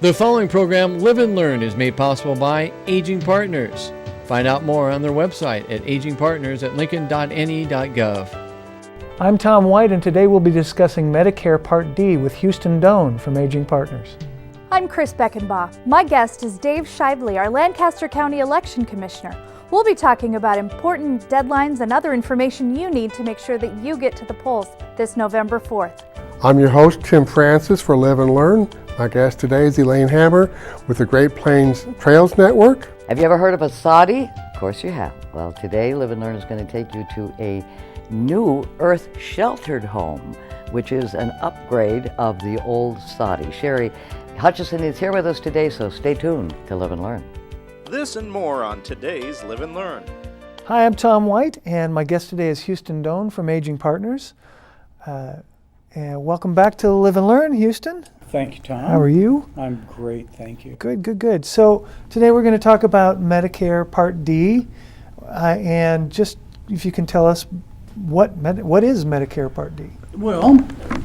The following program, Live and Learn, is made possible by Aging Partners. Find out more on their website at agingpartners@lincoln.ne.gov. I'm Tom White, and today we'll be discussing Medicare Part D with Houston Doan from Aging Partners. I'm Chris Beckenbaugh. My guest is Dave Shively, our Lancaster County Election Commissioner. We'll be talking about important deadlines and other information you need to make sure that you get to the polls this November 4th. I'm your host, Tim Francis, for Live and Learn. My guest today is Elaine Hammer with the Great Plains Trails Network. Have you ever heard of a SOTI? Of course you have. Well, today Live and Learn is going to take you to a new Earth Sheltered Home, which is an upgrade of the old SOTI. Sherry Hutchison is here with us today, so stay tuned to Live and Learn. This and more on today's Live and Learn. Hi, I'm Tom White, and my guest today is Houston Doan from Aging Partners. And welcome back to Live and Learn, Houston. Thank you, Tom. How are you? I'm great, thank you. Good. So today we're going to talk about Medicare Part D, and just if you can tell us what is Medicare Part D? Well,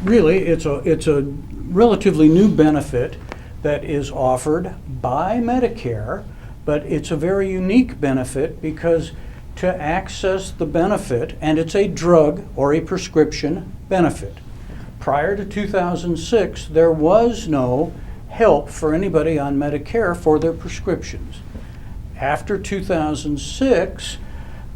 really, it's a relatively new benefit that is offered by Medicare, but it's a very unique benefit because to access the benefit, and it's a drug or a prescription benefit. Prior to 2006, there was no help for anybody on Medicare for their prescriptions. After 2006,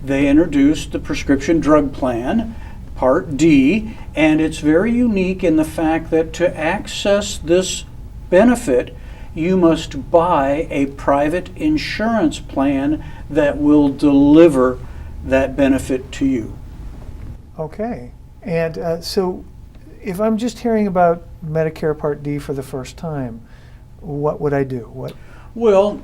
they introduced the Prescription Drug Plan, Part D, and it's very unique in the fact that to access this benefit, you must buy a private insurance plan that will deliver that benefit to you. Okay, and so if I'm just hearing about Medicare Part D for the first time, what would I do? Well,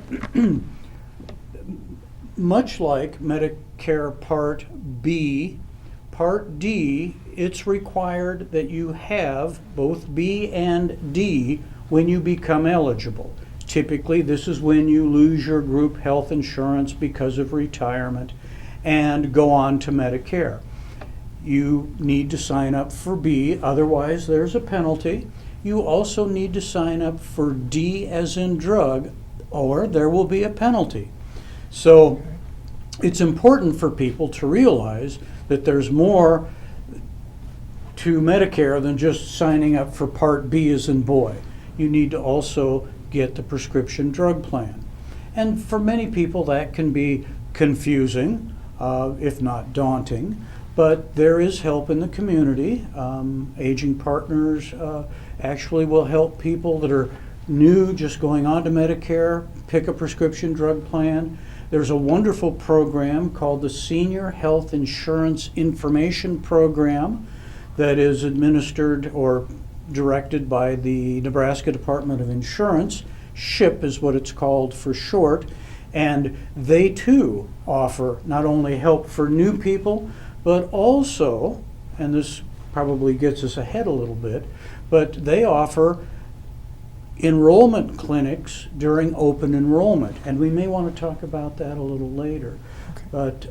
much like Medicare Part B, Part D, it's required that you have both B and D when you become eligible. Typically, this is when you lose your group health insurance because of retirement and go on to Medicare. You need to sign up for B, otherwise there's a penalty. You also need to sign up for D as in drug, or there will be a penalty. So it's important for people to realize that there's more to Medicare than just signing up for Part B as in boy. You need to also get the prescription drug plan. And for many people that can be confusing, if not daunting. But there is help in the community. Aging Partners actually will help people that are new, just going on to Medicare, pick a prescription drug plan. There's a wonderful program called the Senior Health Insurance Information Program that is administered or directed by the Nebraska Department of Insurance. SHIP is what it's called for short. And they too offer not only help for new people, but also, and this probably gets us ahead a little bit, but they offer enrollment clinics during open enrollment. And we may want to talk about that a little later. Okay. But,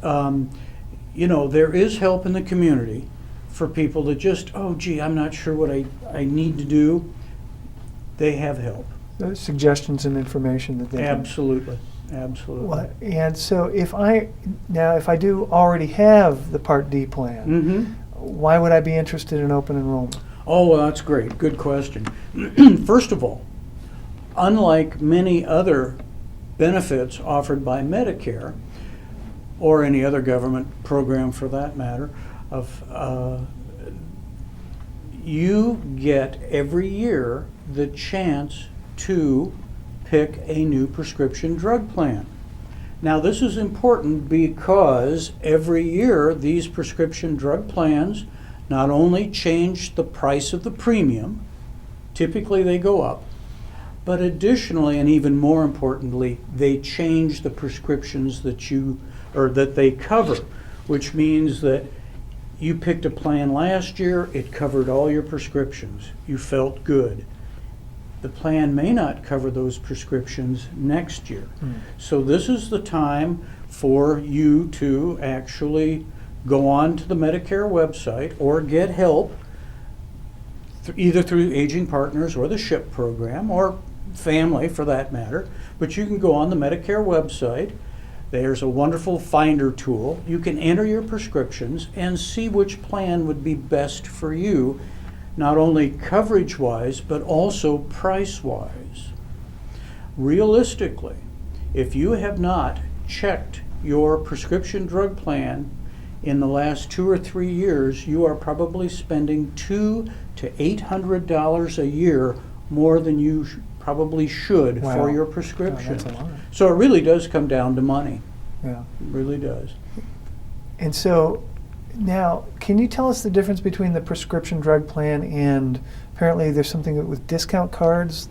there is help in the community for people that just, I'm not sure what I need to do. They have help. Suggestions and information that they Absolutely. can... Absolutely. And so if I do already have the Part D plan, why would I be interested in open enrollment? Oh, well, that's great. Good question. First of all, unlike many other benefits offered by Medicare, or any other government program for that matter, you get every year the chance to pick a new prescription drug plan. Now this is important because every year these prescription drug plans not only change the price of the premium, typically they go up, but additionally and even more importantly, they change the prescriptions that they cover, which means that you picked a plan last year, it covered all your prescriptions, you felt good. The plan may not cover those prescriptions next year. So this is the time for you to actually go on to the Medicare website or get help either through Aging Partners or the SHIP program or family for that matter. But you can go on the Medicare website. There's a wonderful finder tool. You can enter your prescriptions and see which plan would be best for you, not only coverage-wise, but also price-wise. Realistically, if you have not checked your prescription drug plan in the last 2 or 3 years, you are probably spending $200 to $800 a year more than you probably should Wow. for your Oh, prescription. that's a lot. So it really does come down to money. Yeah. It really does. And so now, can you tell us the difference between the prescription drug plan and apparently there's something with discount cards?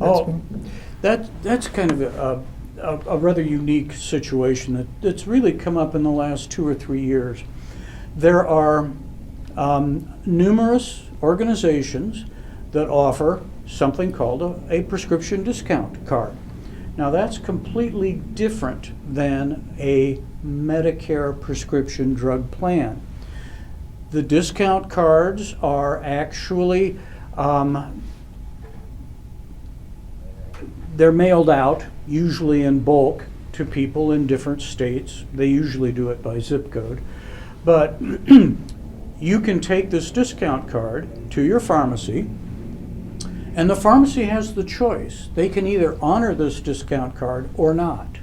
That's kind of a rather unique situation that's really come up in the last 2 or 3 years. There are numerous organizations that offer something called a prescription discount card. Now that's completely different than a Medicare prescription drug plan. The discount cards are actually they're mailed out, usually in bulk, to people in different states. They usually do it by zip code. But you can take this discount card to your pharmacy, and the pharmacy has the choice. They can either honor this discount card or not.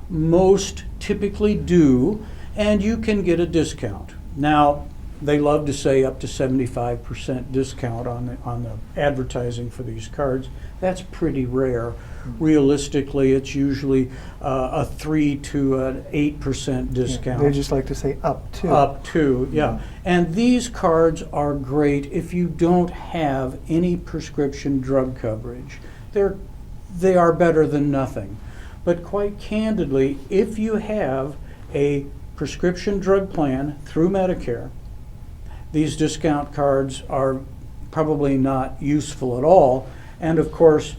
Most typically do, and you can get a discount. Now, they love to say up to 75% discount on the advertising for these cards. That's pretty rare. Realistically, it's usually a 3 to an 8% discount. They just like to say up to. Up to, yeah. And these cards are great if you don't have any prescription drug coverage. They are better than nothing. But quite candidly, if you have a prescription drug plan through Medicare, these discount cards are probably not useful at all. And of course,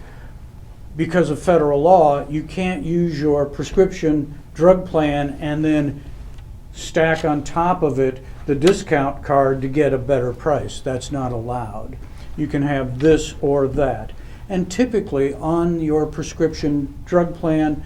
because of federal law, you can't use your prescription drug plan and then stack on top of it the discount card to get a better price. That's not allowed. You can have this or that. And typically on your prescription drug plan,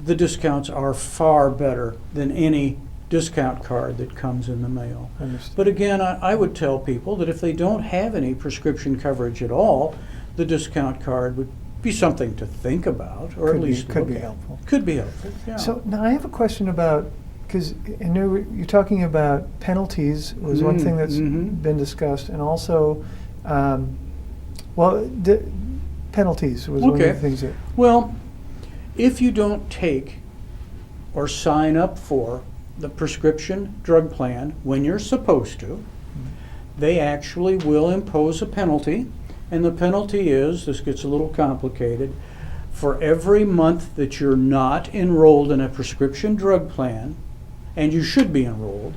the discounts are far better than any discount card that comes in the mail. Understood. But again, I would tell people that if they don't have any prescription coverage at all, the discount card would be something to think about, or at least could look be at. helpful. Could be helpful, yeah. So now I have a question about, because I know you're talking about penalties was one thing that's Mhm. been discussed, and also, penalties was one of Okay. the things that. Well, if you don't take or sign up for the prescription drug plan when you're supposed to, they actually will impose a penalty. And the penalty is, this gets a little complicated, for every month that you're not enrolled in a prescription drug plan, and you should be enrolled,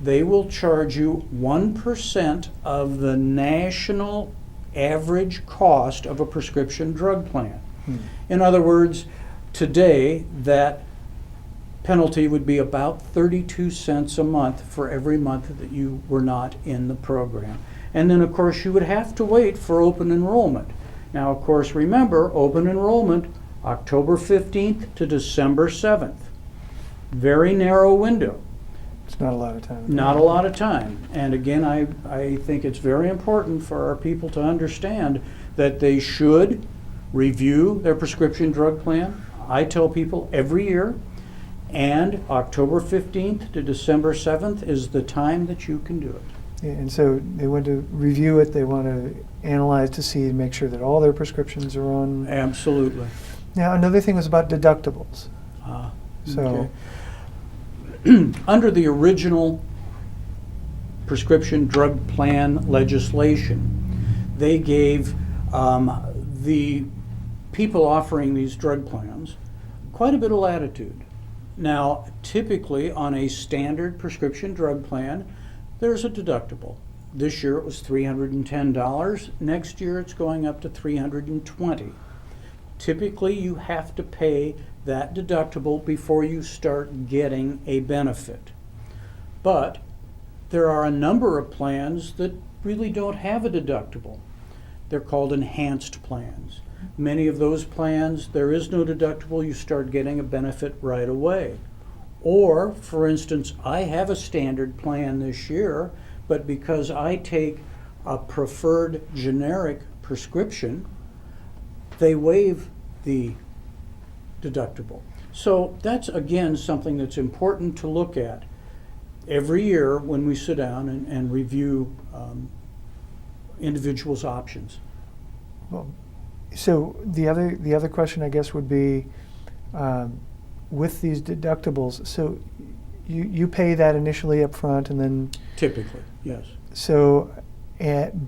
they will charge you 1% of the national average cost of a prescription drug plan. In other words, today that penalty would be about 32 cents a month for every month that you were not in the program. And then of course you would have to wait for open enrollment. Now of course remember, open enrollment October 15th to December 7th. Very narrow window. It's not a lot of time. Not a lot of time. And again, I think it's very important for our people to understand that they should review their prescription drug plan. I tell people every year, and October 15th to December 7th is the time that you can do it. Yeah, and so they want to review it, they want to analyze to see and make sure that all their prescriptions are on. Absolutely. Now, another thing was about deductibles. So, Okay. Under the original prescription drug plan legislation, they gave the people offering these drug plans quite a bit of latitude. Now, typically on a standard prescription drug plan, there's a deductible. This year it was $310. Next year it's going up to $320. Typically you have to pay that deductible before you start getting a benefit. But there are a number of plans that really don't have a deductible. They're called enhanced plans. Many of those plans, there is no deductible, you start getting a benefit right away. Or, for instance, I have a standard plan this year, but because I take a preferred generic prescription, they waive the deductible. So that's, again, something that's important to look at every year when we sit down and review individuals' options. Well, so the other question, I guess, would be with these deductibles. So you pay that initially up front, and then Typically, yes. so,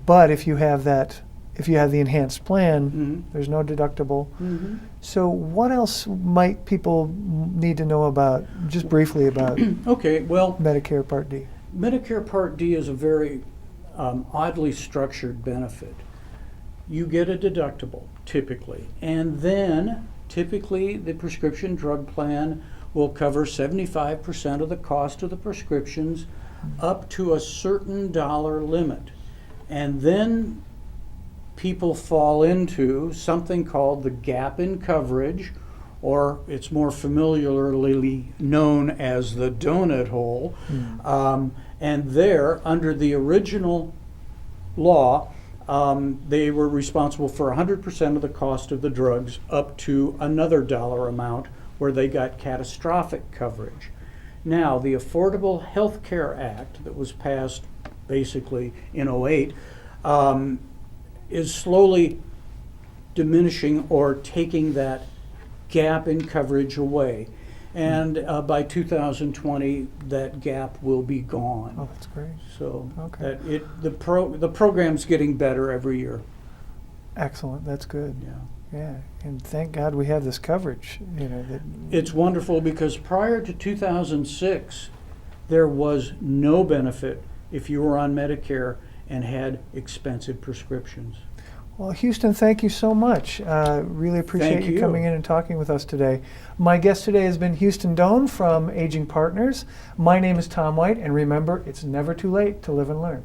but if you have the enhanced plan, Mhm. there's no deductible. Mm-hmm. So what else might people need to know about, just briefly, about Okay, well, Medicare Part D? Medicare Part D is a very oddly structured benefit. You get a deductible, typically, and then typically the prescription drug plan will cover 75% of the cost of the prescriptions up to a certain dollar limit. And then people fall into something called the gap in coverage, or it's more familiarly known as the donut hole. And there, under the original law, they were responsible for 100% of the cost of the drugs up to another dollar amount where they got catastrophic coverage. Now, the Affordable Health Care Act that was passed basically in '08 is slowly diminishing or taking that gap in coverage away. And by 2020, that gap will be gone. Oh, that's great. So Okay. that the program's getting better every year. Excellent. That's good. Yeah. Yeah, and thank God we have this coverage. That It's wonderful because prior to 2006, there was no benefit if you were on Medicare and had expensive prescriptions. Well, Houston, thank you so much. Really appreciate Thank you you. coming in and talking with us today. My guest today has been Houston Doan from Aging Partners. My name is Tom White, and remember, it's never too late to live and learn.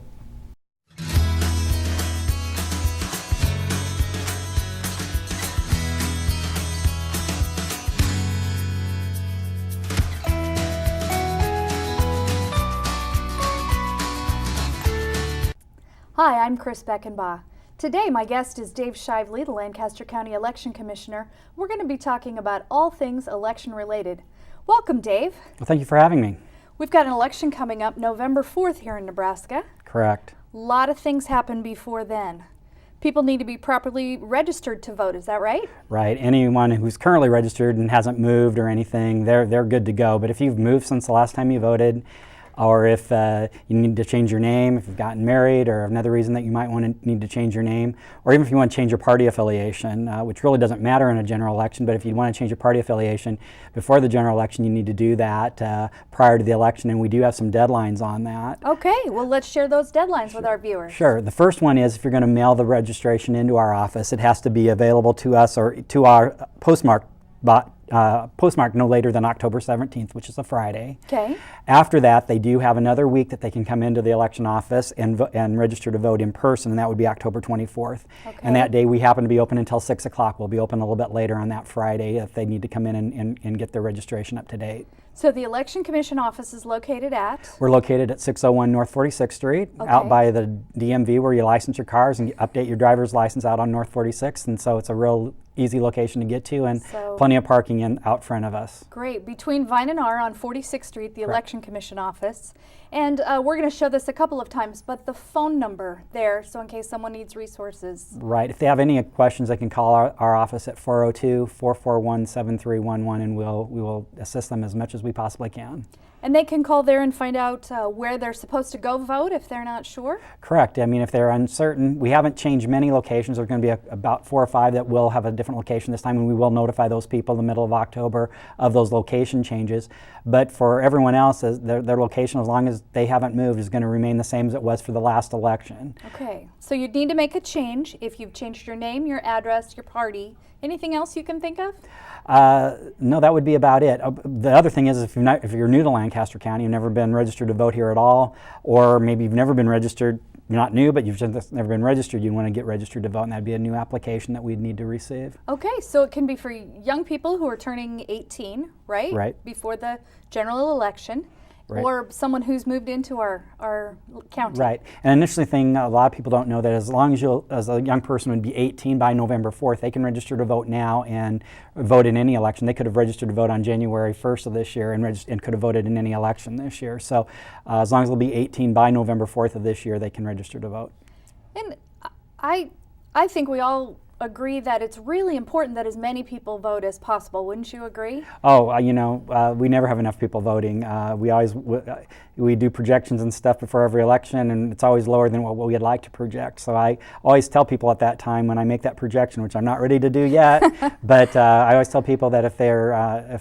Hi, I'm Chris Beckenbaugh. Today, my guest is Dave Shively, the Lancaster County Election Commissioner. We're going to be talking about all things election related. Welcome, Dave. Well, thank you for having me. We've got an election coming up November 4th here in Nebraska. Correct. A lot of things happen before then. People need to be properly registered to vote, is that right? Right. Anyone who's currently registered and hasn't moved or anything, they're good to go. But if you've moved since the last time you voted, or if you need to change your name, if you've gotten married, or another reason that you might need to change your name, or even if you want to change your party affiliation, which really doesn't matter in a general election, but if you want to change your party affiliation before the general election, you need to do that prior to the election, and we do have some deadlines on that. Okay, well, let's share those deadlines with our viewers. Sure. The first one is if you're going to mail the registration into our office, it has to be available to us or to our postmark no later than October 17th, which is a Friday. Okay. After that, they do have another week that they can come into the election office and register to vote in person, and that would be October 24th. Okay. And that day we happen to be open until 6 o'clock. We'll be open a little bit later on that Friday if they need to come in and get their registration up to date. So the Election Commission office is located at? We're located at 601 North 46th Street, out Okay. by the DMV where you license your cars and update your driver's license out on North 46th, and so it's a real easy location to get to, and So- plenty of parking out front of us. Great. Between Vine and R on 46th Street, the Election Commission office. And we're going to show this a couple of times, but the phone number there, so in case someone needs resources. Right. If they have any questions, they can call our office at 402-441-7311, and we will assist them as much as we possibly can. And they can call there and find out where they're supposed to go vote if they're not sure? Correct. I mean, if they're uncertain, we haven't changed many locations. There's going to be about 4 or 5 that will have a different location this time, and we will notify those people in the middle of October of those location changes. But for everyone else, their location, as long as they haven't moved, is going to remain the same as it was for the last election. Okay. So you'd need to make a change if you've changed your name, your address, your party. Anything else you can think of? No, that would be about it. The other thing is if you're new to Lancaster County, you've never been registered to vote here at all, or maybe you've never been registered you're not new, but you've just never been registered, you want to get registered to vote, and that'd be a new application that we'd need to receive. Okay, so it can be for young people who are turning 18, right? Right. Before the general election, Right. or someone who's moved into our county. Right. And initially thing, a lot of people don't know that as long as a young person would be 18 by November 4th, they can register to vote now and vote in any election. They could have registered to vote on January 1st of this year and could have voted in any election this year. So as long as they'll be 18 by November 4th of this year, they can register to vote. And I think we all agree that it's really important that as many people vote as possible. Wouldn't you agree? Oh, we never have enough people voting. We do projections and stuff before every election, and it's always lower than what we'd like to project. So I always tell people at that time when I make that projection, which I'm not ready to do yet, but I always tell people that if they're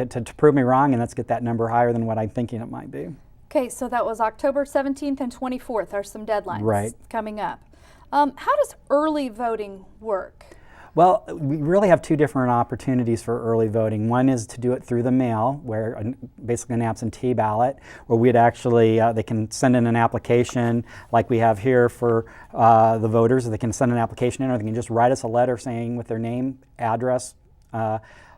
to prove me wrong, and let's get that number higher than what I'm thinking it might be. Okay, so that was October 17th and 24th are some deadlines Right. coming up. How does early voting work? Well, we really have two different opportunities for early voting. One is to do it through the mail, where basically an absentee ballot, where we'd actually, they can send in an application like we have here for the voters. They can send an application in, or they can just write us a letter saying with their name, address.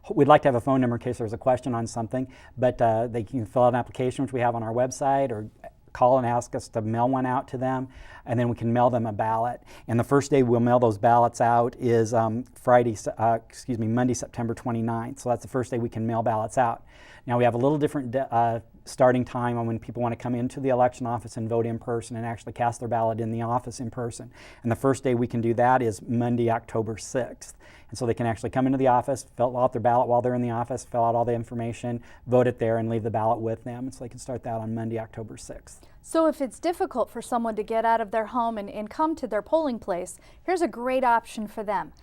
We'd like to have a phone number in case there's a question on something, but they can fill out an application, which we have on our website, or call and ask us to mail one out to them, and then we can mail them a ballot. And the first day we'll mail those ballots out is Monday, September 29th. So that's the first day we can mail ballots out. Now we have a little different starting time on when people want to come into the election office and vote in person and actually cast their ballot in the office in person. And the first day we can do that is Monday, October 6th. And so they can actually come into the office, fill out their ballot while they're in the office, fill out all the information, vote it there, and leave the ballot with them. So they can start that on Monday, October 6th. So if it's difficult for someone to get out of their home and come to their polling place, here's a great option for them.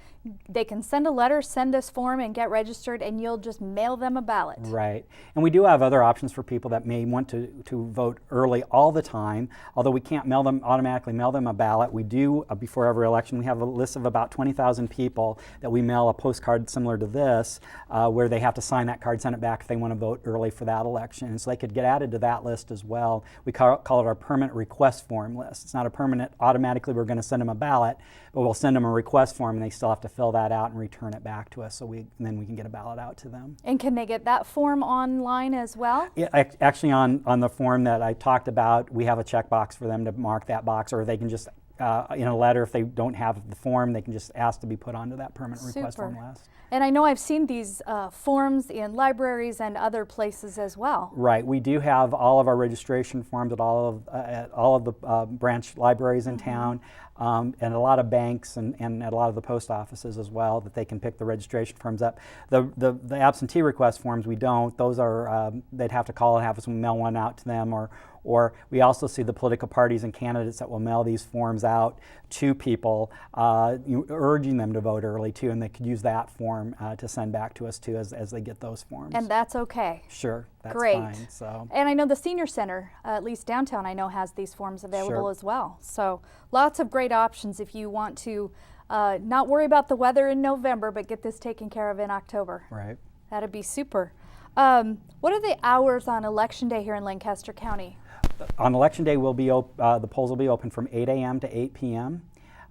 They can send a letter, send this form, and get registered, and you'll just mail them a ballot. Right. And we do have other options for people that may want to vote early all the time. Although we can't automatically mail them a ballot, we do, before every election, we have a list of about 20,000 people that we mail a postcard similar to this, where they have to sign that card, send it back if they want to vote early for that election. And so they could get added to that list as well. We call it our permanent request form list. It's not a permanent, automatically we're going to send them a ballot, but we'll send them a request form, and they still have to fill that out and return it back to us, so then we can get a ballot out to them. And can they get that form online as well? Yeah, actually on the form that I talked about, we have a checkbox for them to mark that box, or they can just, in a letter, if they don't have the form, they can just ask to be put onto that permanent request form list. And I know I've seen these forms in libraries and other places as well. Right. We do have all of our registration forms at all of the branch libraries in town, and a lot of banks and at a lot of the post offices as well, that they can pick the registration forms up. The absentee request forms, we don't. Those are, they'd have to call and have us mail one out to them, or we also see the political parties and candidates that will mail these forms out to people, urging them to vote early too, and they could use that form to send back to us too as they get those forms. And that's okay. Sure, that's Great. fine. So. And I know the senior center, at least downtown, I know has these forms available Sure. as well. So lots of great options if you want to not worry about the weather in November, but get this taken care of in October. Right. That'd be super. What are the hours on Election Day here in Lancaster County? On Election Day, the polls will be open from 8 a.m. to 8 p.m.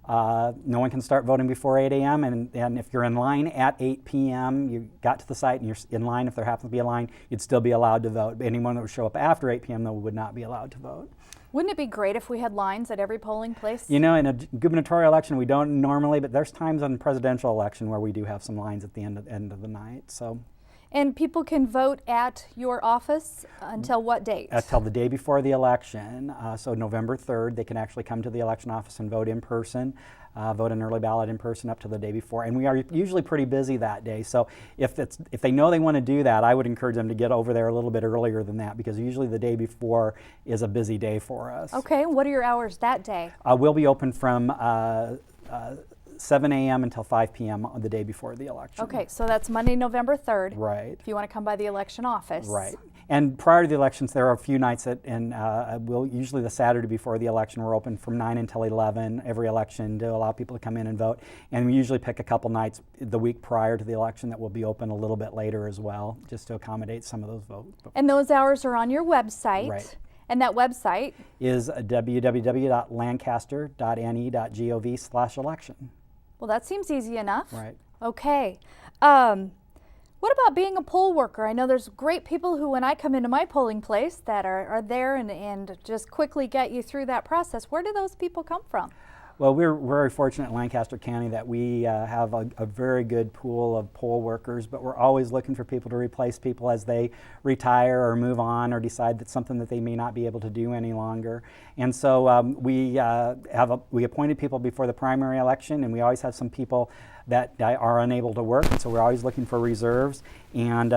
No one can start voting before 8 a.m. And if you're in line at 8 p.m., you got to the site and you're in line, if there happens to be a line, you'd still be allowed to vote. But anyone that would show up after 8 p.m., though, would not be allowed to vote. Wouldn't it be great if we had lines at every polling place? You know, in a gubernatorial election, we don't normally, but there's times on presidential election where we do have some lines at the end of the night. So. And people can vote at your office until what date? Until the day before the election, so November 3rd, they can actually come to the election office and vote in person, vote an early ballot in person up to the day before. And we are usually pretty busy that day, so if they know they want to do that, I would encourage them to get over there a little bit earlier than that, because usually the day before is a busy day for us. Okay, what are your hours that day? We'll be open from 7 a.m. until 5 p.m. on the day before the election. Okay, so that's Monday, November 3rd. Right. If you want to come by the election office. Right. And prior to the elections, there are a few nights usually the Saturday before the election, we're open from 9 until 11 every election to allow people to come in and vote. And we usually pick a couple nights the week prior to the election that will be open a little bit later as well, just to accommodate some of those votes. And those hours are on your website. Right. And that website? Is www.lancaster.ne.gov/election. Well, that seems easy enough. Right. Okay. What about being a poll worker? I know there's great people who, when I come into my polling place, that are there and just quickly get you through that process. Where do those people come from? Well, we're very fortunate in Lancaster County that we have a very good pool of poll workers, but we're always looking for people to replace people as they retire or move on or decide that's something that they may not be able to do any longer. And so we appointed people before the primary election, and we always have some people that are unable to work, and so we're always looking for reserves. And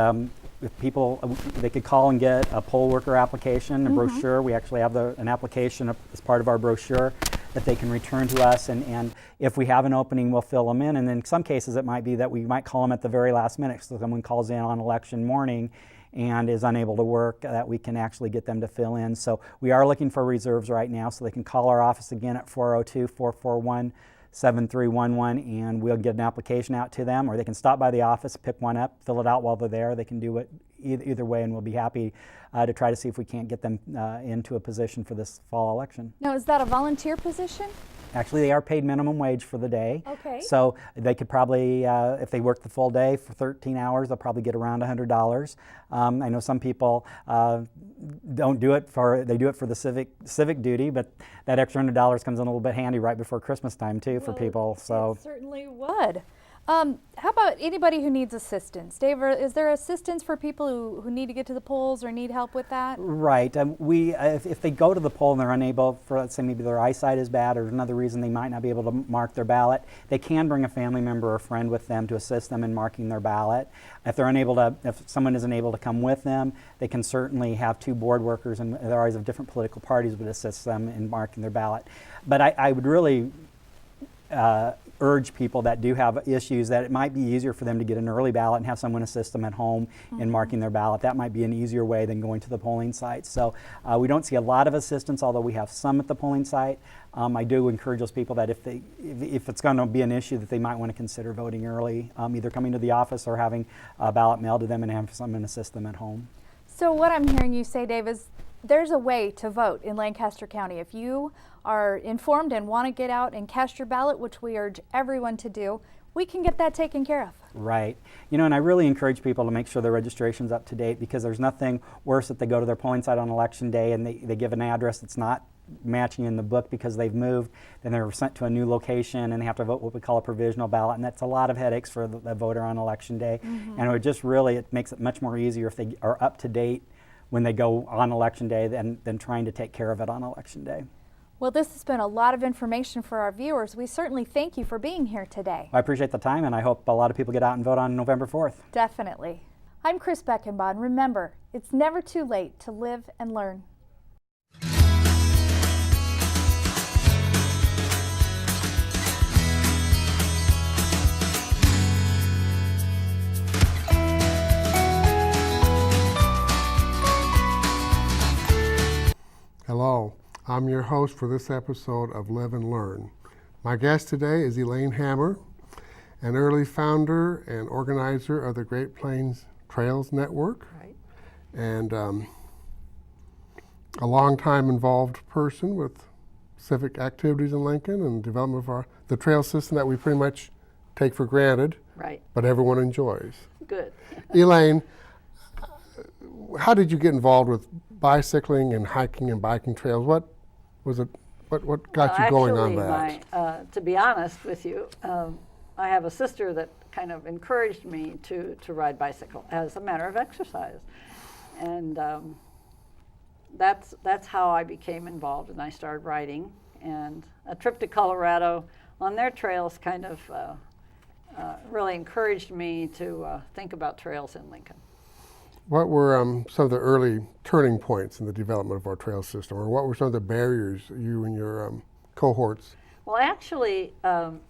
if people, they could call and get a poll worker application, a brochure. We actually have an application as part of our brochure that they can return to us, and if we have an opening, we'll fill them in. And in some cases, it might be that we might call them at the very last minute. So someone calls in on election morning and is unable to work, that we can actually get them to fill in. So we are looking for reserves right now, so they can call our office again at 402-441-7311, and we'll get an application out to them, or they can stop by the office, pick one up, fill it out while they're there. They can do it either way, and we'll be happy to try to see if we can't get them into a position for this fall election. Now, is that a volunteer position? Actually, they are paid minimum wage for the day. Okay. So they could probably, if they work the full day for 13 hours, they'll probably get around $100. I know some people don't do it they do it for the civic duty, but that extra $100 comes in a little bit handy right before Christmas time too for people. So it certainly would. How about anybody who needs assistance? Dave, is there assistance for people who need to get to the polls or need help with that? Right. If they go to the poll and they're unable, for let's say maybe their eyesight is bad or another reason they might not be able to mark their ballot, they can bring a family member or friend with them to assist them in marking their ballot. If someone isn't able to come with them, they can certainly have two board workers, and they're always of different political parties, would assist them in marking their ballot. But I would really urge people that do have issues that it might be easier for them to get an early ballot and have someone assist them at home in marking their ballot. That might be an easier way than going to the polling site. So we don't see a lot of assistance, although we have some at the polling site. I do encourage those people that if it's going to be an issue, that they might want to consider voting early, either coming to the office or having a ballot mailed to them and having someone assist them at home. So what I'm hearing you say, Dave, is there's a way to vote in Lancaster County. If you are informed and want to get out and cast your ballot, which we urge everyone to do, we can get that taken care of. Right. You know, and I really encourage people to make sure their registration's up to date, because there's nothing worse if they go to their polling site on election day and they give an address that's not matching in the book because they've moved, then they're sent to a new location and they have to vote what we call a provisional ballot, and that's a lot of headaches for the voter on election day. And it makes it much more easier if they are up to date when they go on election day than trying to take care of it on election day. Well, this has been a lot of information for our viewers. We certainly thank you for being here today. I appreciate the time, and I hope a lot of people get out and vote on November 4th. Definitely. I'm Chris Beckenbaugh, and remember, it's never too late to live and learn. Hello, I'm your host for this episode of Live and Learn. My guest today is Elaine Hammer, an early founder and organizer of the Great Plains Trails Network, Right. and a long-time involved person with civic activities in Lincoln and development of the trail system that we pretty much take for granted, Right. but everyone enjoys. Good. Elaine, how did you get involved with bicycling and hiking and biking trails? What was it? What got you going on that? To be honest with you, I have a sister that kind of encouraged me to ride bicycle as a matter of exercise, and that's how I became involved, and I started riding. And a trip to Colorado on their trails kind of really encouraged me to think about trails in Lincoln. What were some of the early turning points in the development of our trail system, or what were some of the barriers you and your cohorts? Well, actually, Tim,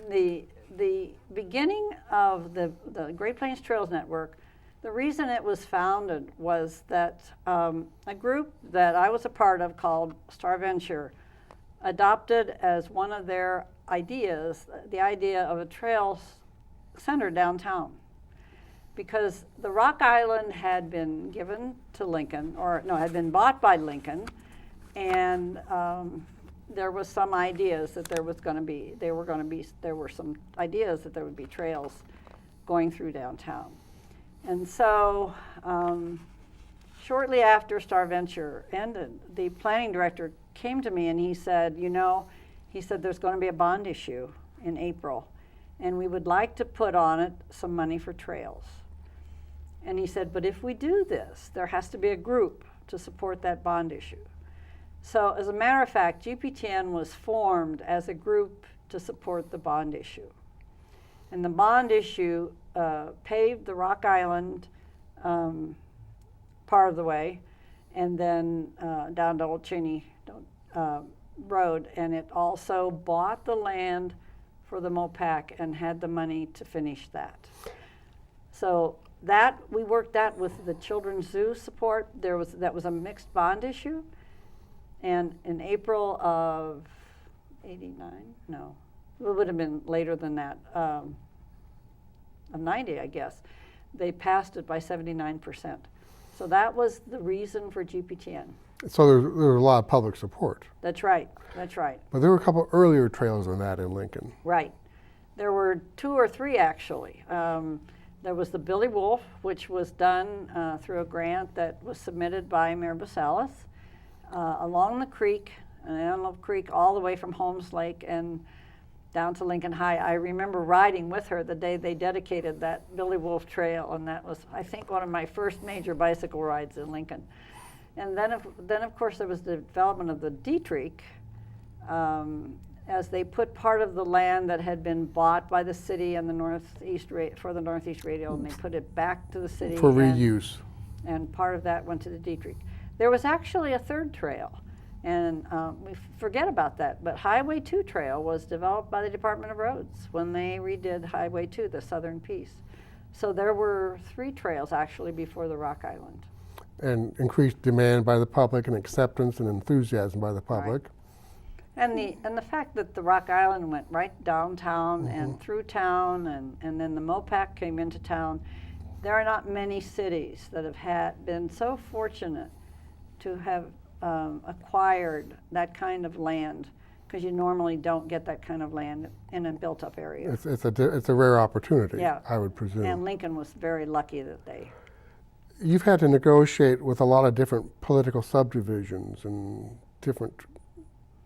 the beginning of the Great Plains Trails Network, the reason it was founded was that a group that I was a part of called Star Venture adopted as one of their ideas the idea of a trail center downtown. because the Rock Island had been given to Lincoln, or no, had been bought by Lincoln, and there was some ideas that there were some ideas that there would be trails going through downtown. And so shortly after Star Venture ended, the planning director came to me and he said, there's going to be a bond issue in April, and we would like to put on it some money for trails. And he said, but if we do this, there has to be a group to support that bond issue. So as a matter of fact, GPTN was formed as a group to support the bond issue. And the bond issue paved the Rock Island part of the way, and then down to Old Cheney Road, and it also bought the land for the MOPAC and had the money to finish that. So that, we worked that with the Children's Zoo support. That was a mixed bond issue. And in April of '89, no, it would have been later than that, of '90, I guess, they passed it by 79%. So that was the reason for GPTN. So there was a lot of public support. That's right, that's right. But there were a couple earlier trails than that in Lincoln. Right. There were 2 or 3 actually. There was the Billy Wolf, which was done through a grant that was submitted by Mayor Basalis. Along the creek, Antelope Creek, all the way from Holmes Lake and down to Lincoln High. I remember riding with her the day they dedicated that Billy Wolf Trail, and that was, I think, one of my first major bicycle rides in Lincoln. And then of course, there was the development of the Dietrich, as they put part of the land that had been bought by the city and the for the Northeast Radio, and they put it back to the city. For reuse. And part of that went to the Dietrich. There was actually a 3rd trail, and we forget about that, but Highway 2 trail was developed by the Department of Roads when they redid Highway 2, the southern piece. So there were 3 trails actually before the Rock Island. And increased demand by the public and acceptance and enthusiasm by the public. Right. And the fact that the Rock Island went right downtown and through town, and then the MOPAC came into town. There are not many cities that have been so fortunate to have acquired that kind of land, because you normally don't get that kind of land in a built-up area. It's a rare opportunity, Yeah. I would presume. And Lincoln was very lucky that they... You've had to negotiate with a lot of different political subdivisions and different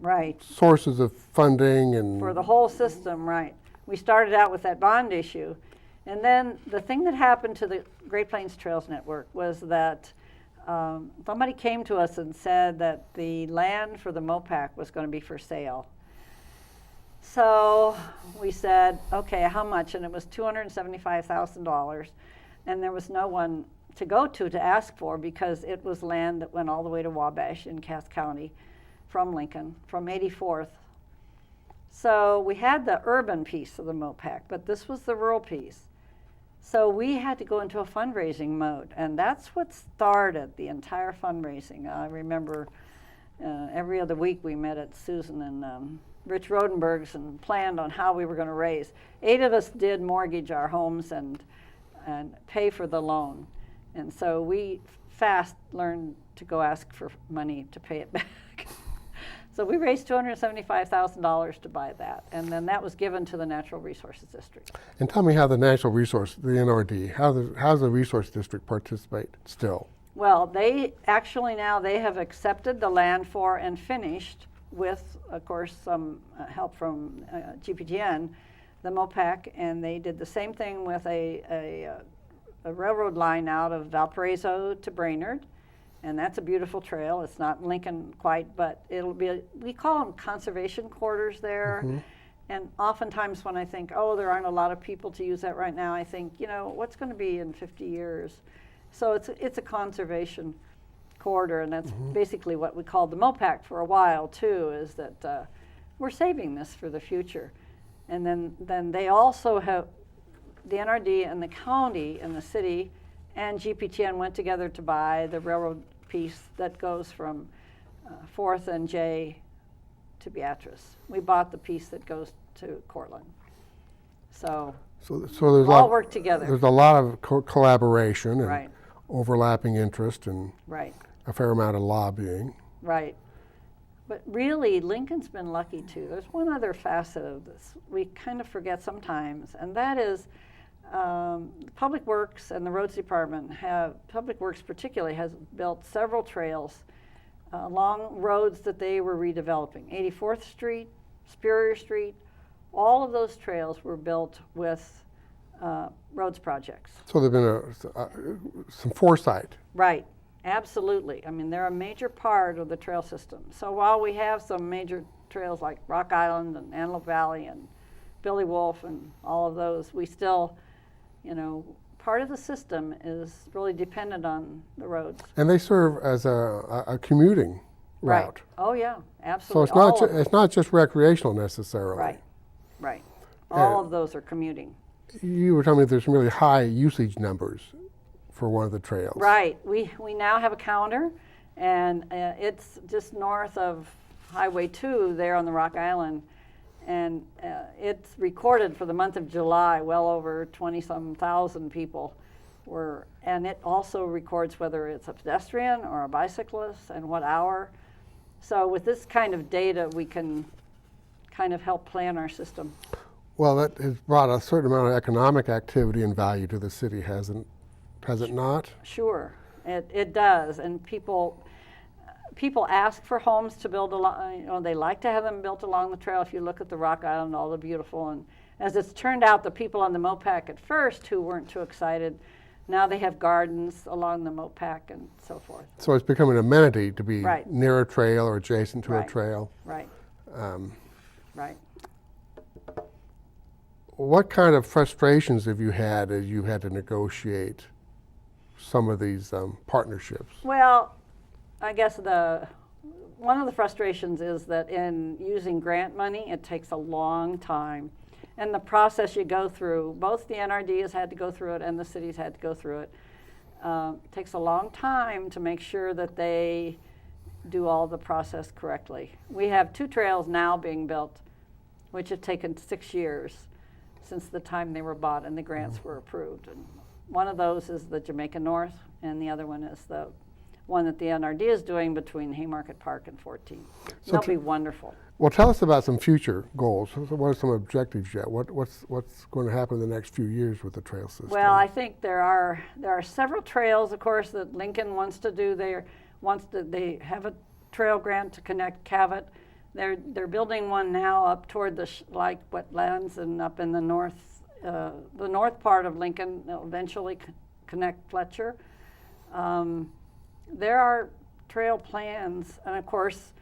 Right. sources of funding and... For the whole system, right. We started out with that bond issue, and then the thing that happened to the Great Plains Trails Network was that somebody came to us and said that the land for the MOPAC was going to be for sale. So we said, okay, how much? And it was $275,000, and there was no one to go to ask for, because it was land that went all the way to Wabash in Cass County from Lincoln, from 84th. So we had the urban piece of the MOPAC, but this was the rural piece. So we had to go into a fundraising mode, and that's what started the entire fundraising. I remember every other week we met at Susan and Rich Rodenberg's and planned on how we were going to raise. 8 of us did mortgage our homes and pay for the loan. And so we fast learned to go ask for money to pay it back. So we raised $275,000 to buy that, and then that was given to the Natural Resources District. And tell me how the Natural Resource, the NRD, how does the Resource District participate still? Well, they actually now they have accepted the land for and finished with, of course, some help from GPTN, the MOPAC, and they did the same thing with a railroad line out of Valparaiso to Brainerd. And that's a beautiful trail. It's not Lincoln quite, but it'll be, we call them conservation quarters there. And oftentimes when I think, oh, there aren't a lot of people to use that right now, I think, what's going to be in 50 years? So it's a conservation corridor, and that's basically what we called the MOPAC for a while too, is that we're saving this for the future. And then they also have, the NRD and the county and the city and GPTN went together to buy the railroad piece that goes from 4th and J to Beatrice. We bought the piece that goes to Cortland. So So there's all work together. There's a lot of collaboration and Right. overlapping interest and Right. a fair amount of lobbying. Right. But really, Lincoln's been lucky too. There's one other facet of this we kind of forget sometimes, and that is Public Works and the Roads Department Public Works particularly has built several trails along roads that they were redeveloping. 84th Street, Superior Street, all of those trails were built with roads projects. So there's been some foresight. Right, absolutely. I mean, they're a major part of the trail system. So while we have some major trails like Rock Island and Antelope Valley and Billy Wolf and all of those, we still, part of the system is really dependent on the roads. And they serve as a commuting route. Right. Oh, yeah, So absolutely. it's not just recreational necessarily. Right, right. All of those are commuting. You were telling me there's some really high usage numbers for one of the trails. Right. We now have a counter, and it's just north of Highway 2 there on the Rock Island. And it's recorded for the month of July, well over 20-some thousand people were, and it also records whether it's a pedestrian or a bicyclist and what hour. So with this kind of data, we can kind of help plan our system. Well, that has brought a certain amount of economic activity and value to the city, has it not? Sure, it does, and people ask for homes to build along. They like to have them built along the trail. If you look at the Rock Island, all the beautiful, and as it's turned out, the people on the Mopac at first who weren't too excited, now they have gardens along the Mopac and so forth. So it's become an amenity to be Right. near a trail or adjacent to Right. a trail. Right. Right. What kind of frustrations have you had as you had to negotiate some of these partnerships? Well, I guess one of the frustrations is that in using grant money, it takes a long time. And the process you go through, both the NRD has had to go through it and the cities had to go through it. Takes a long time to make sure that they do all the process correctly. We have 2 trails now being built, which have taken 6 years since the time they were bought and the grants were approved. And one of those is the Jamaica North, and the other one is the one that the NRD is doing between Haymarket Park and 14. So That'll be wonderful. Well, tell us about some future goals. What are some objectives yet? What's going to happen in the next few years with the trail system? Well, I think there are several trails, of course, that Lincoln wants to do. They have a trail grant to connect Cavett. They're building one now up toward the like wetlands and up in the north part of Lincoln. They'll eventually connect Fletcher. There are trail plans, and of course,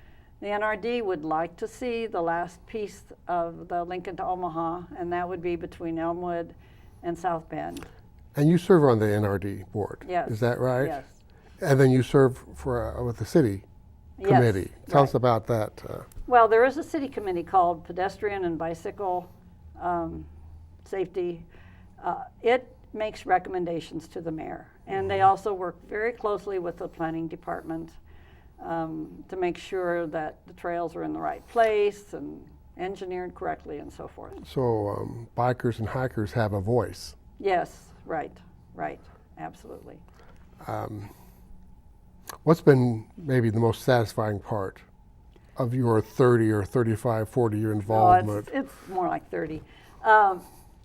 the NRD would like to see the last piece of the Lincoln to Omaha, and that would be between Elmwood and South Bend. And you serve on the NRD board, Yes. is that right? Yes. And then you serve with the city committee. Yes, Tell us right. about that. Well, there is a city committee called Pedestrian and Bicycle Safety. It makes recommendations to the mayor, and they also work very closely with the planning department to make sure that the trails are in the right place and engineered correctly and so forth. So bikers and hikers have a voice. Yes, right, absolutely. What's been maybe the most satisfying part of your 30 or 35, 40-year involvement? Oh, it's more like 30.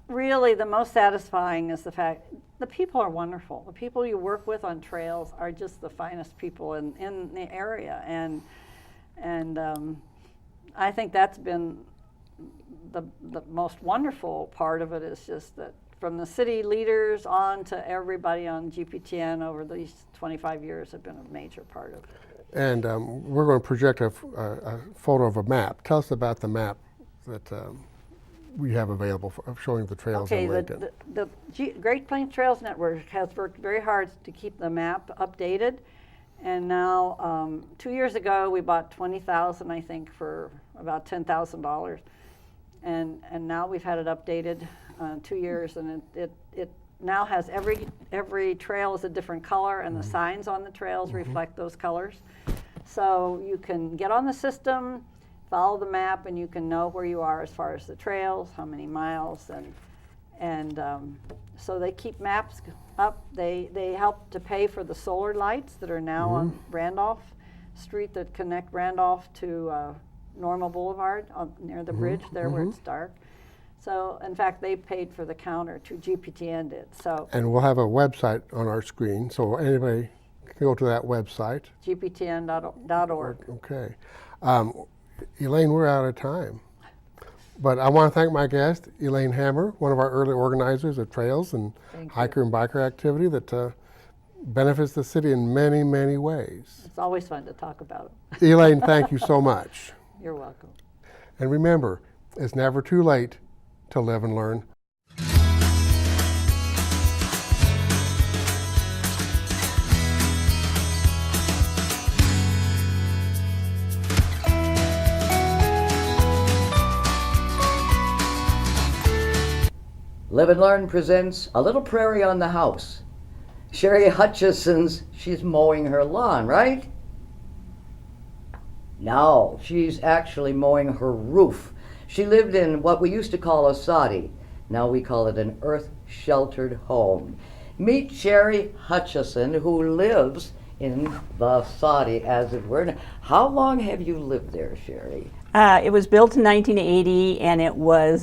Really, the most satisfying is the fact the people are wonderful. The people you work with on trails are just the finest people in the area, and I think that's been the most wonderful part of it. Is just that from the city leaders on to everybody on GPTN over these 25 years have been a major part of it. And we're going to project a photo of a map. Tell us about the map that we have available of showing the trails in Lincoln. The Great Plains Trails Network has worked very hard to keep the map updated. And now, 2 years ago, we bought 20,000, I think, for about $10,000. And now we've had it updated 2 years, and it now has every trail is a different color, and the signs on the trails reflect those colors. So you can get on the system, follow the map, and you can know where you are as far as the trails, how many miles, And so they keep maps up. They help to pay for the solar lights that are now on Randolph Street that connect Randolph to Norma Boulevard near the bridge there where it's dark. So in fact, they paid for the counter to GPTN did. So And we'll have a website on our screen, so anybody can go to that website. gptn.org. Okay. Elaine, we're out of time. But I want to thank my guest, Elaine Hammer, one of our early organizers of trails and hiker and biker activity that benefits the city in many, many ways. It's always fun to talk about it. Elaine, thank you so much. You're welcome. And remember, it's never too late to live and learn. Live and Learn presents A Little Prairie on the House. Sherry Hutchison's, she's mowing her lawn, right? No, she's actually mowing her roof. She lived in what we used to call a soddy. Now we call it an earth-sheltered home. Meet Sherry Hutchison, who lives in the soddy, as it were. How long have you lived there, Sherry? It was built in 1980, and it was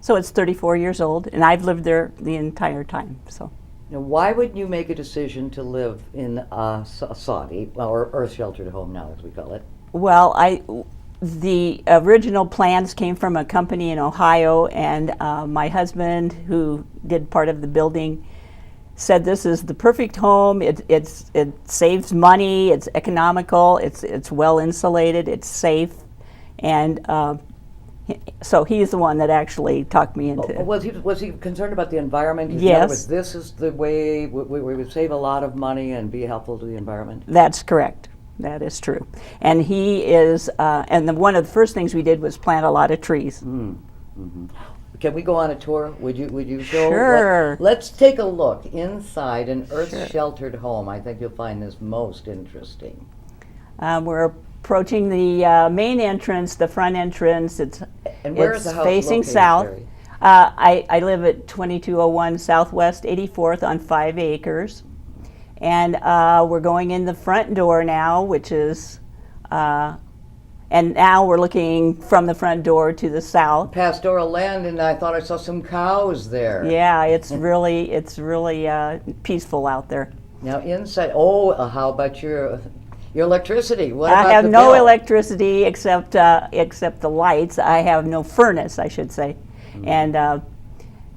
so it's 34 years old, and I've lived there the entire time. So, Now, why would you make a decision to live in a soddy, or earth-sheltered home now, as we call it? well, the original plans came from a company in Ohio, and my husband, who did part of the building, said this is the perfect home. It saves money. It's economical. It's well insulated. It's safe, and so he's the one that actually talked me into it. Was he concerned about the environment? In Yes. other words, this is the way we would save a lot of money and be helpful to the environment? That's correct. That is true. And he is, one of the first things we did was plant a lot of trees. Can we go on a tour? Would you show? Sure. Let's take a look inside an earth-sheltered home. I think you'll find this most interesting. We're approaching the main entrance, the front entrance. And where is the house facing located, south. Sherry? I live at 2201 Southwest 84th on 5 acres. And we're going in the front door now, which is, and now we're looking from the front door to the south. Pastoral land, and I thought I saw some cows there. Yeah, it's really peaceful out there. Now inside, how about your electricity? What I about have the no bill? electricity except the lights. I have no furnace, I should say, and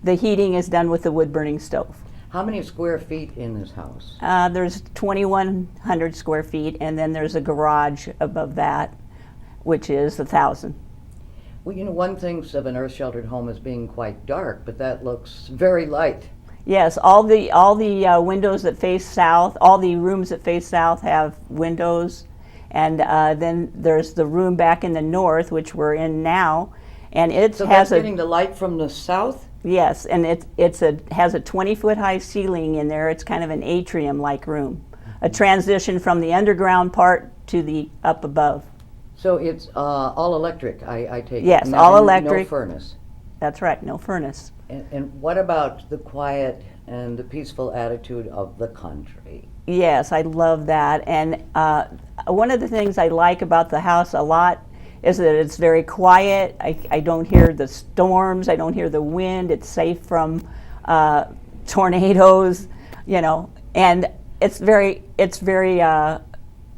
the heating is done with the wood burning stove. How many square feet in this house? There's 2,100 square feet, and then there's a garage above that, which is 1,000. Well, one thinks of an earth-sheltered home as being quite dark, but that looks very light. Yes, all the windows that face south, all the rooms that face south have windows, and then there's the room back in the north, which we're in now, and it So has that's getting the light from the south? Yes, and it has a 20-foot high ceiling in there. It's kind of an atrium-like room, a transition from the underground part to the up above. So it's all electric, I take it? Yes, No- all electric. No furnace. That's right, no furnace. And what about the quiet and the peaceful attitude of the country? Yes, I love that. And one of the things I like about the house a lot is that it's very quiet. I don't hear the storms. I don't hear the wind. It's safe from tornadoes, and it's very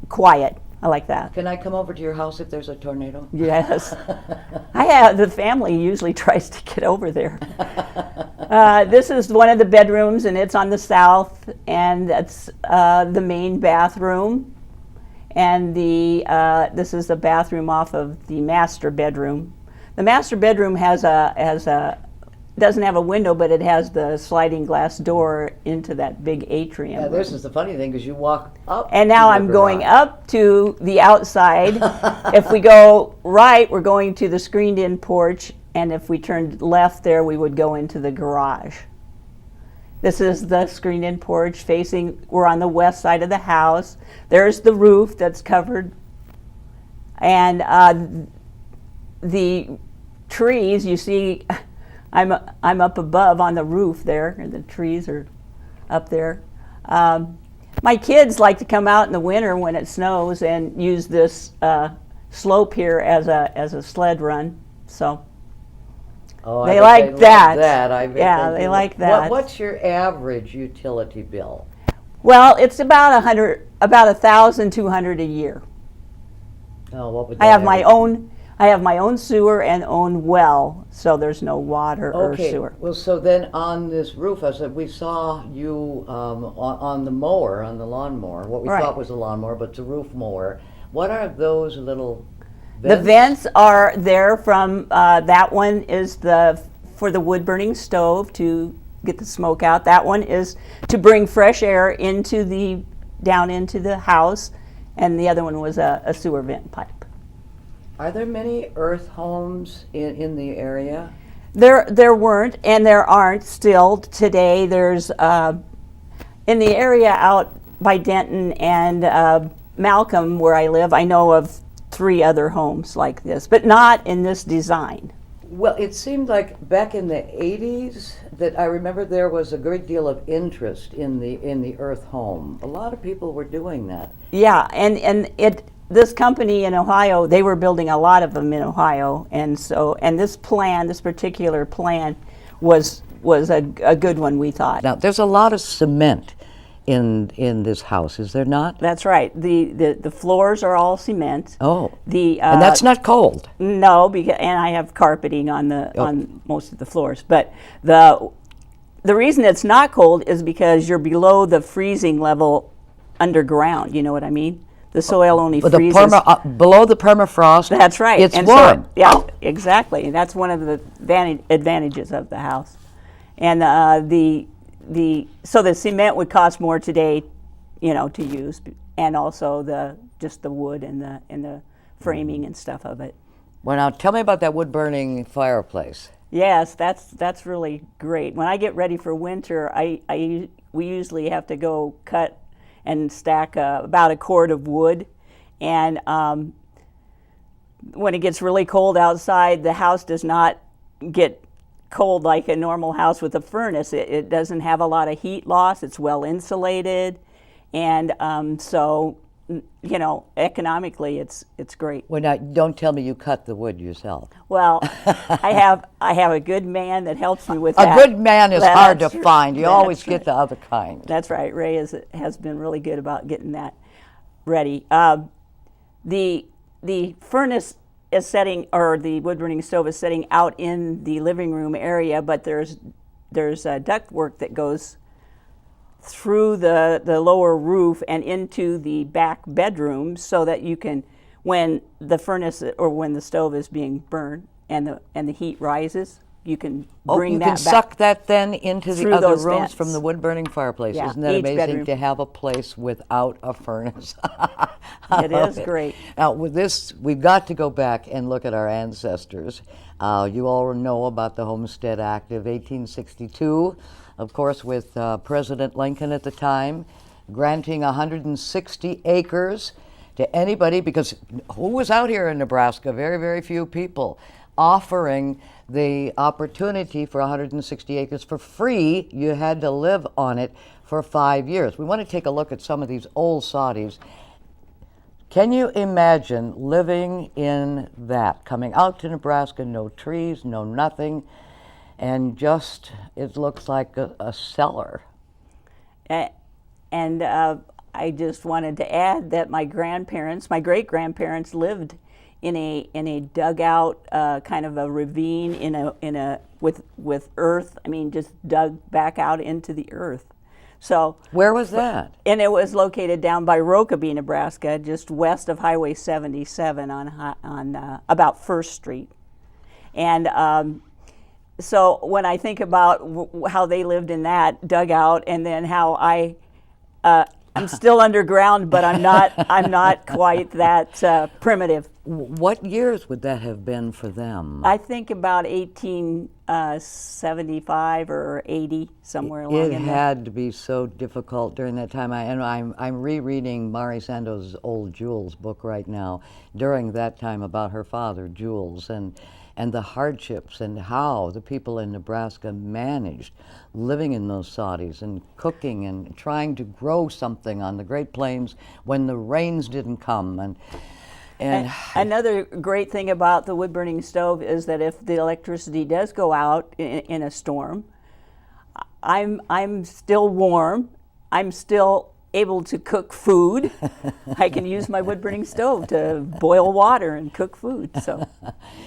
quiet. I like that. Can I come over to your house if there's a tornado? Yes. The family usually tries to get over there. This is one of the bedrooms, and it's on the south, and that's the main bathroom. And this is the bathroom off of the master bedroom. The master bedroom doesn't have a window, but it has the sliding glass door into that big atrium. Yeah, this is the funny thing, because you walk up. And now to the I'm going garage. up to the outside. If we go right, we're going to the screened-in porch, and if we turned left there, we would go into the garage. This is the screened-in porch we're on the west side of the house. There's the roof that's covered. And the trees, you see I'm up above on the roof there, and the trees are up there. My kids like to come out in the winter when it snows and use this slope here as a sled run. So Oh, they I bet like they that. that. I bet Yeah, they they do. like that. What's your average utility bill? Well, it's about about 1,200 a year. Oh, what would I that have my average- own. I have my own sewer and own well, so there's no water or Okay, sewer. well, so then on this roof, I said, we saw you on the mower, on the lawnmower, what we Right. thought was a lawnmower, but it's a roof mower. What are those little The vents are there from, that one is for the wood burning stove to get the smoke out. That one is to bring fresh air down into the house. And the other one was a sewer vent pipe. Are there many earth homes in the area? There weren't, and there aren't still today. There's, in the area out by Denton and Malcolm where I live, I know of 3 other homes like this, but not in this design. Well, it seemed like back in the 80s that I remember there was a great deal of interest in the earth home. A lot of people were doing that. Yeah, and this company in Ohio, they were building a lot of them in Ohio, and this particular plan was a good one, we thought. Now, there's a lot of cement in this house, is there not? That's right. The floors are all cement. Oh, and and that's not cold. No, and I have carpeting on most of the floors. But the reason it's not cold is because you're below the freezing level underground. You know what I mean? The soil only freezes Below the permafrost. That's right. It's and warm. So, yeah, exactly. And that's one of the advantages of the house. And so the cement would cost more today, to use, and also just the wood and the framing and stuff of it. Well, now tell me about that wood burning fireplace. Yes, that's really great. When I get ready for winter, we usually have to go cut and stack about a cord of wood, and when it gets really cold outside, the house does not get cold like a normal house with a furnace. It doesn't have a lot of heat loss. It's well insulated, and so economically it's great. Well, now don't tell me you cut the wood yourself. Well, I have a good man that helps me with that. A good man is hard to find. You always get the other kind. That's right. Ray has been really good about getting that ready. The furnace is setting, or the wood burning stove is setting out in the living room area, but there's duct work that goes through the lower roof and into the back bedroom, so that you can, when the furnace or when the stove is being burned and the heat rises, you can bring that back. You can suck that then into the other those rooms vents. from the wood burning fireplace. Yeah, Isn't that each amazing bedroom. to have a place without a furnace? It is great. Now with this, we've got to go back and look at our ancestors. You all know about the Homestead Act of 1862, of course, with President Lincoln at the time, granting 160 acres to anybody, because who was out here in Nebraska? Very, very few people. Offering the opportunity for 160 acres for free. You had to live on it for 5 years. We want to take a look at some of these old soddies. Can you imagine living in that, coming out to Nebraska, no trees, no nothing, and just, it looks like a cellar. And I just wanted to add that my great-grandparents lived in a dugout, kind of a ravine with earth. I mean, just dug back out into the earth. So where was that? And it was located down by Rokeby, Nebraska, just west of Highway 77 on about First Street. And so when I think about how they lived in that dugout, and then how I'm still underground, but I'm not quite that primitive. What years would that have been for them? I think about 1875 or 80, somewhere along It in there. had to be so difficult during that time. I'm rereading Mari Sando's old Jules book right now, during that time, about her father, Jules, and and the hardships and how the people in Nebraska managed living in those soddies and cooking and trying to grow something on the Great Plains when the rains didn't come. And another great thing about the wood burning stove is that if the electricity does go out in a storm, I'm still warm. I'm still able to cook food. I can use my wood burning stove to boil water and cook food. So,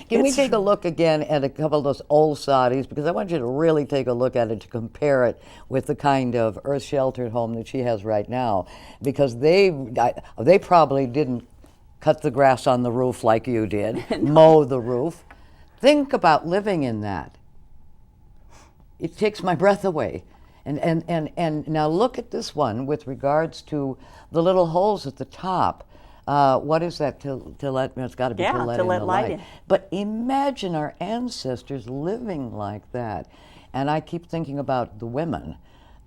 can we take a look again at a couple of those old soddies, because I want you to really take a look at it to compare it with the kind of earth sheltered home that she has right now, because they probably didn't cut the grass on the roof like you did, mow the roof. Think about living in that. It takes my breath away. And now look at this one with regards to the little holes at the top. What is that? To let, it's got to be to let in the light. But imagine our ancestors living like that. And I keep thinking about the women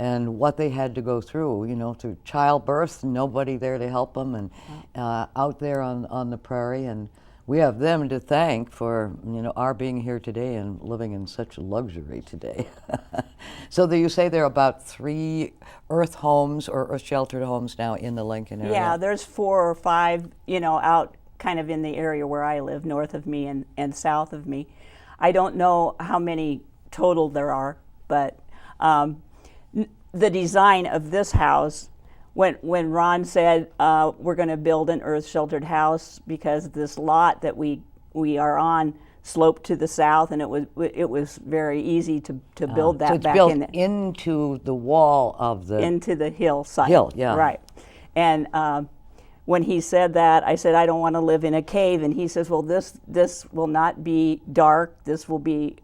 and what they had to go through, you know, through childbirth, nobody there to help them, and out there on the prairie. And we have them to thank for, you know, our being here today and living in such luxury today. So you say there are about 3 earth homes or earth sheltered homes now in the Lincoln area? Yeah, there's 4 or 5, you know, out kind of in the area where I live, north of me and south of me. I don't know how many total there are, but the design of this house, when Ron said we're going to build an earth sheltered house because this lot that we are on sloped to the south, and it was very easy to build that so it's back built into the wall of the into the hillside. Hill, yeah. Right. And when he said that, I said I don't want to live in a cave, and he says, well, this will not be dark. This will be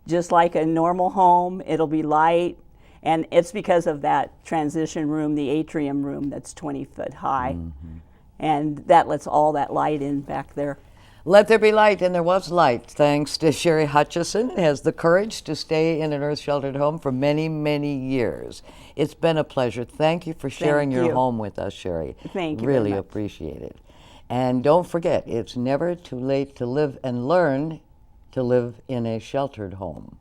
just like a normal home. It'll be light. And it's because of that transition room, the atrium room that's 20 foot high. Mm-hmm. And that lets all that light in back there. Let there be light, and there was light, thanks to Sherry Hutchison, who has the courage to stay in an earth-sheltered home for many, many years. It's been a pleasure. Thank you for sharing your home with us, Sherry. Thank you. Really very much. appreciate it. And don't forget, it's never too late to live and learn to live in a sheltered home.